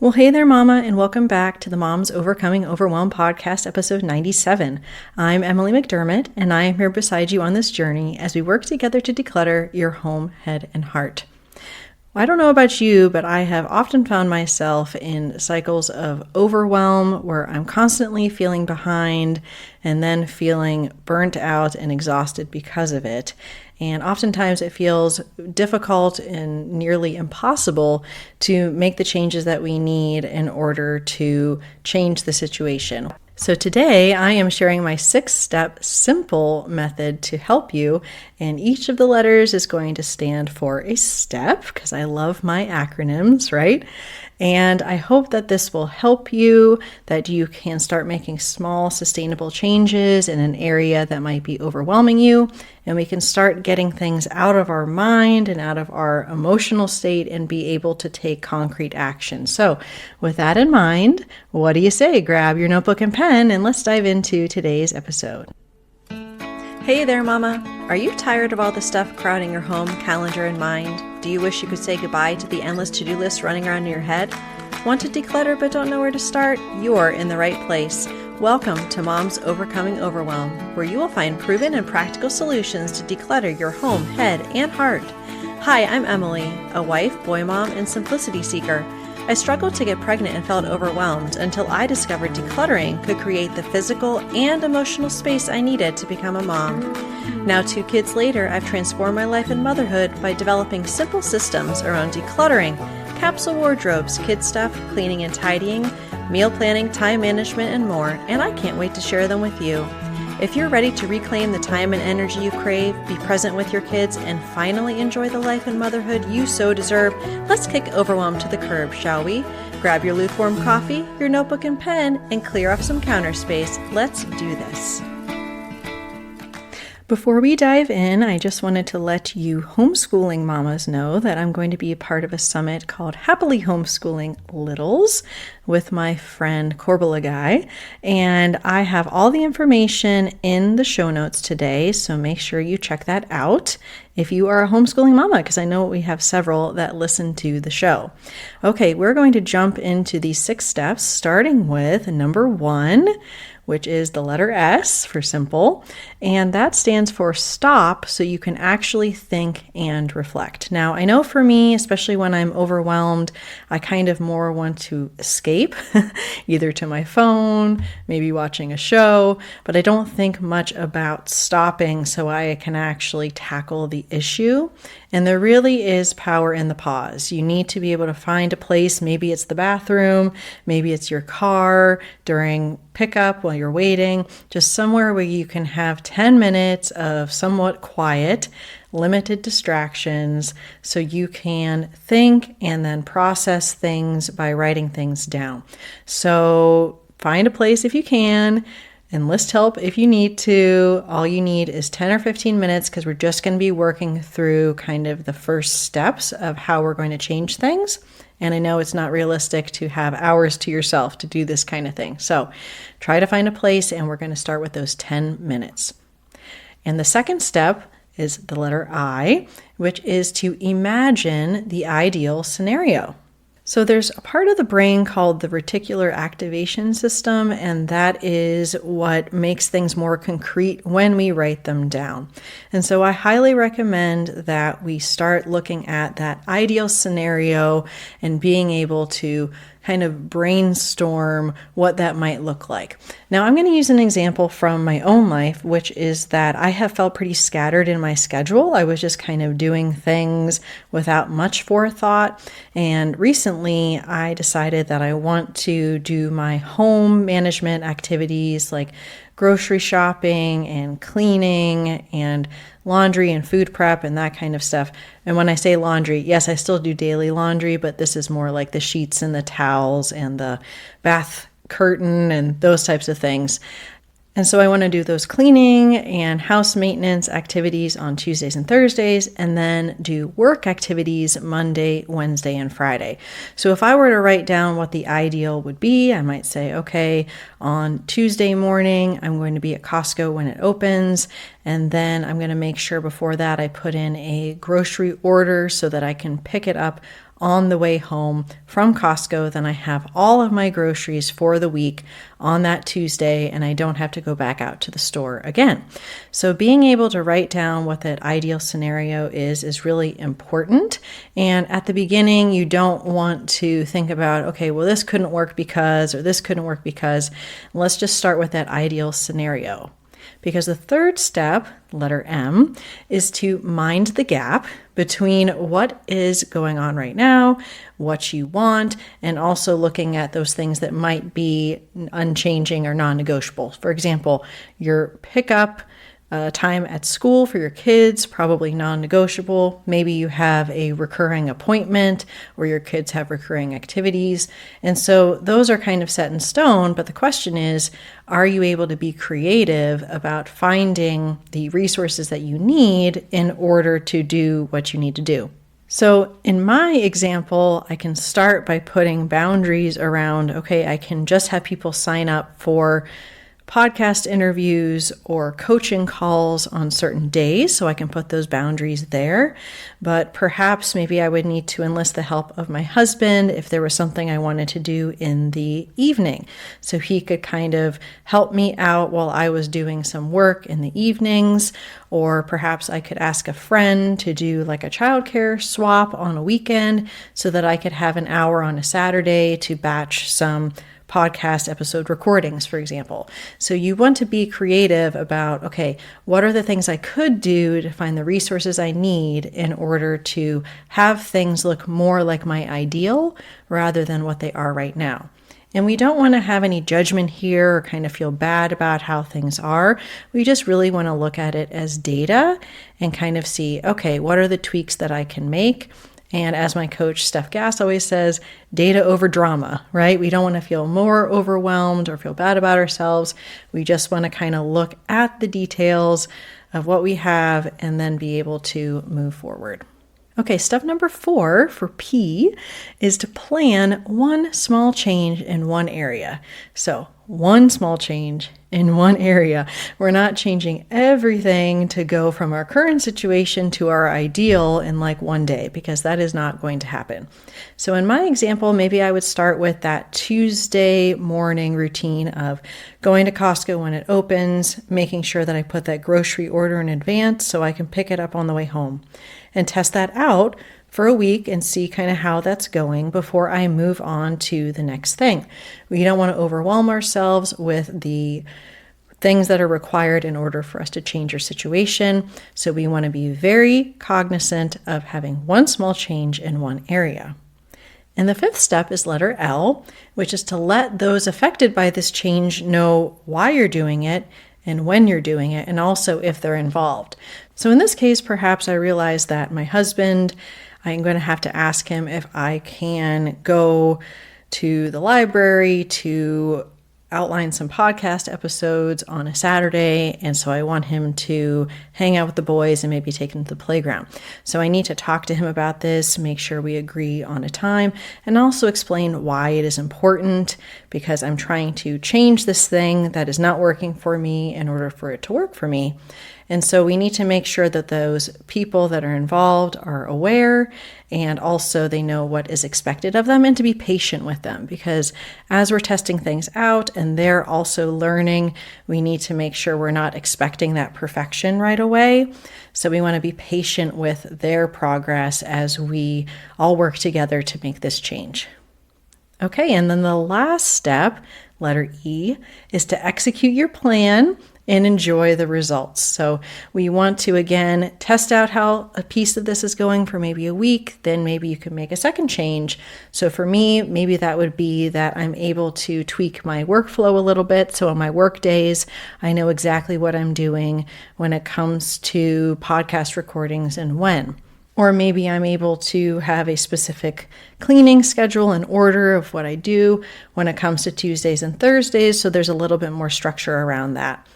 Well, hey there, Mama, and welcome back to the Moms Overcoming Overwhelm podcast, episode 97. I'm Emily McDermott, and I am here beside you on this journey as we work together to declutter your home, head, and heart. I don't know about you, but I have often found myself in cycles of overwhelm where I'm constantly feeling behind and then feeling burnt out and exhausted because of it. And oftentimes it feels difficult and nearly impossible to make the changes that we need in order to change the situation. So today I am sharing my 6-step S.I.M.P.L.E method to help you, and each of the letters is going to stand for a step because I love my acronyms, right? And I hope that this will help you, that you can start making small, sustainable changes in an area that might be overwhelming you, and we can start getting things out of our mind and out of our emotional state and be able to take concrete action. So with that in mind, what do you say? Grab your notebook and pen and let's dive into today's episode. Hey there, Mama. Are you tired of all the stuff crowding your home, calendar, and mind? Do you wish you could say goodbye to the endless to-do list running around in your head? Want to declutter but don't know where to start? You're in the right place. Welcome to Moms Overcoming Overwhelm, where you will find proven and practical solutions to declutter your home, head, and heart. Hi, I'm Emily, a wife, boy mom, and simplicity seeker. I struggled to get pregnant and felt overwhelmed until I discovered decluttering could create the physical and emotional space I needed to become a mom. Now, 2 kids later, I've transformed my life and motherhood by developing simple systems around decluttering, capsule wardrobes, kid stuff, cleaning and tidying, meal planning, time management, and more, and I can't wait to share them with you. If you're ready to reclaim the time and energy you crave, be present with your kids, and finally enjoy the life and motherhood you so deserve, let's kick overwhelm to the curb, shall we? Grab your lukewarm coffee, your notebook and pen, and clear off some counter space. Let's do this. Before we dive in, I just wanted to let you homeschooling mamas know that I'm going to be a part of a summit called Happily Homeschooling Littles with my friend Corbella Guy. And I have all the information in the show notes today, so make sure you check that out if you are a homeschooling mama, because I know we have several that listen to the show. Okay, we're going to jump into these 6 steps, starting with number 1, which is the letter S for simple, and that stands for stop so you can actually think and reflect. Now, I know for me, especially when I'm overwhelmed, I kind of more want to escape, either to my phone, maybe watching a show, but I don't think much about stopping so I can actually tackle the issue. And there really is power in the pause. You need to be able to find a place. Maybe it's the bathroom, maybe it's your car during pickup while you're waiting, just somewhere where you can have 10 minutes of somewhat quiet, limited distractions, so you can think and then process things by writing things down. So find a place if you can. Enlist help if you need to. All you need is 10 or 15 minutes because we're just going to be working through kind of the first steps of how we're going to change things. And I know it's not realistic to have hours to yourself to do this kind of thing. So try to find a place, and we're going to start with those 10 minutes. And the second step is the letter I, which is to imagine the ideal scenario. So there's a part of the brain called the reticular activation system, and that is what makes things more concrete when we write them down. And so I highly recommend that we start looking at that ideal scenario and being able to kind of brainstorm what that might look like. Now, I'm going to use an example from my own life, which is that I have felt pretty scattered in my schedule. I was just kind of doing things without much forethought. And recently, I decided that I want to do my home management activities like grocery shopping and cleaning and laundry and food prep and that kind of stuff. And when I say laundry, yes, I still do daily laundry, but this is more like the sheets and the towels and the bath curtain and those types of things. And so I want to do those cleaning and house maintenance activities on Tuesdays and Thursdays, and then do work activities Monday, Wednesday, and Friday. So if I were to write down what the ideal would be, I might say, okay, on Tuesday morning, I'm going to be at Costco when it opens, and then I'm going to make sure before that I put in a grocery order so that I can pick it up on the way home from Costco. Then I have all of my groceries for the week on that Tuesday, and I don't have to go back out to the store again. So being able to write down what that ideal scenario is really important. And at the beginning, you don't want to think about, okay, well, this couldn't work because, or this couldn't work because. Let's just start with that ideal scenario. Because the third step, letter M, is to mind the gap between what is going on right now, what you want, and also looking at those things that might be unchanging or non-negotiable. For example, your pickup time at school for your kids, probably non-negotiable. Maybe you have a recurring appointment or your kids have recurring activities. And so those are kind of set in stone. But the question is, are you able to be creative about finding the resources that you need in order to do what you need to do? So in my example, I can start by putting boundaries around, okay, I can just have people sign up for podcast interviews or coaching calls on certain days, so I can put those boundaries there. But perhaps maybe I would need to enlist the help of my husband if there was something I wanted to do in the evening. So he could kind of help me out while I was doing some work in the evenings. Or perhaps I could ask a friend to do like a childcare swap on a weekend so that I could have an hour on a Saturday to batch some podcast episode recordings, for example. So you want to be creative about, okay, what are the things I could do to find the resources I need in order to have things look more like my ideal rather than what they are right now. And we don't want to have any judgment here or kind of feel bad about how things are. We just really want to look at it as data and kind of see, okay, what are the tweaks that I can make? And as my coach, Steph Gass, always says, data over drama, right? We don't want to feel more overwhelmed or feel bad about ourselves. We just want to kind of look at the details of what we have and then be able to move forward. Okay, step number 4 for P is to plan one small change in one area. So one small change in one area. We're not changing everything to go from our current situation to our ideal in like one day, because that is not going to happen. So in my example, maybe I would start with that Tuesday morning routine of going to Costco when it opens, making sure that I put that grocery order in advance so I can pick it up on the way home, and test that out for a week and see kind of how that's going before I move on to the next thing. We don't want to overwhelm ourselves with the things that are required in order for us to change our situation. So we want to be very cognizant of having one small change in one area. And the 5th step is letter L, which is to let those affected by this change know why you're doing it and when you're doing it, and also if they're involved. So in this case, perhaps I realize that my husband, I'm going to have to ask him if I can go to the library to outline some podcast episodes on a Saturday. And so I want him to hang out with the boys and maybe take them to the playground. So I need to talk to him about this, make sure we agree on a time, and also explain why it is important, because I'm trying to change this thing that is not working for me in order for it to work for me. And so we need to make sure that those people that are involved are aware, and also they know what is expected of them, and to be patient with them, because as we're testing things out and they're also learning, we need to make sure we're not expecting that perfection right away. So we want to be patient with their progress as we all work together to make this change. Okay, and then the last step, letter E, is to execute your plan and enjoy the results. So we want to, again, test out how a piece of this is going for maybe a week, then maybe you can make a second change. So for me, maybe that would be that I'm able to tweak my workflow a little bit. So on my work days, I know exactly what I'm doing when it comes to podcast recordings and when. Or maybe I'm able to have a specific cleaning schedule and order of what I do when it comes to Tuesdays and Thursdays. So there's a little bit more structure around that.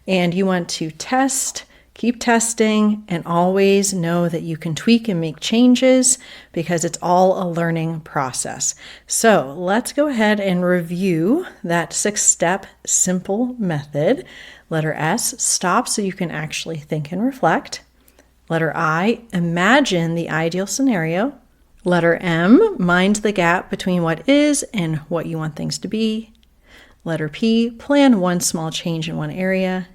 And you want to test, keep testing, and always know that you can tweak and make changes, because it's all a learning process. So let's go ahead and review that 6-step simple method. Letter S, stop so you can actually think and reflect. Letter I, imagine the ideal scenario. Letter M, mind the gap between what is and what you want things to be. Letter P, plan one small change in one area.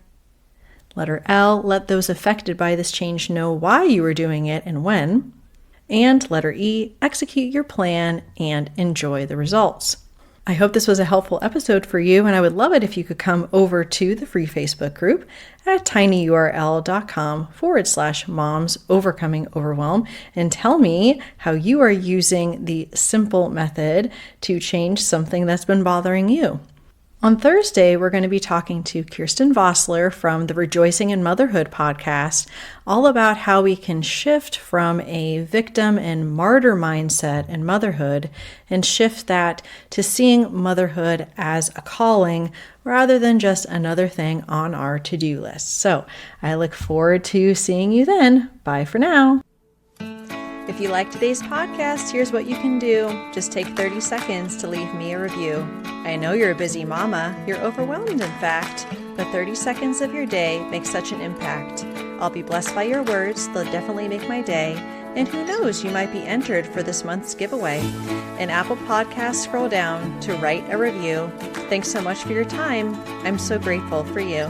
Letter L, let those affected by this change know why you are doing it and when. And letter E, execute your plan and enjoy the results. I hope this was a helpful episode for you, and I would love it if you could come over to the free Facebook group at tinyurl.com/moms overcoming overwhelm and tell me how you are using the S.I.M.P.L.E method to change something that's been bothering you. On Thursday, we're going to be talking to Kirsten Vossler from the Rejoicing in Motherhood podcast, all about how we can shift from a victim and martyr mindset in motherhood and shift that to seeing motherhood as a calling rather than just another thing on our to-do list. So I look forward to seeing you then. Bye for now. If you like today's podcast, here's what you can do. Just take 30 seconds to leave me a review. I know you're a busy mama. You're overwhelmed, in fact, but 30 seconds of your day makes such an impact. I'll be blessed by your words. They'll definitely make my day. And who knows, you might be entered for this month's giveaway. In Apple Podcasts, scroll down to write a review. Thanks so much for your time. I'm so grateful for you.